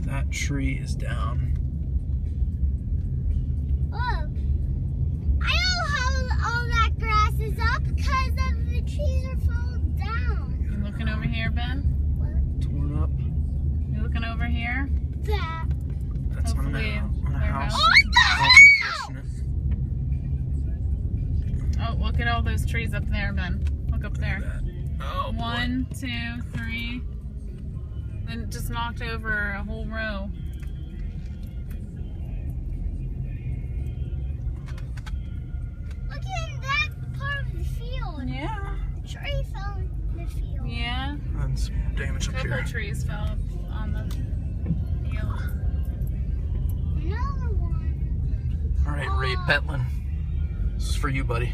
That tree is down. Oh, I know how all that grass is up because of the trees are falling down. You looking over here, Ben? What? Torn up. You looking over here? That. That's on Hopefully a their house. house. That's unfortunate. Oh, look at all those trees up there, Ben. Look up there. Oh, boy. 1, 2, 3. And it just knocked over a whole row. Look at that part of the field. Yeah. Tree fell in the field. Yeah. And some damage A up couple here. trees fell on the field. Another one. All right, Ray Petlin. This is for you, buddy.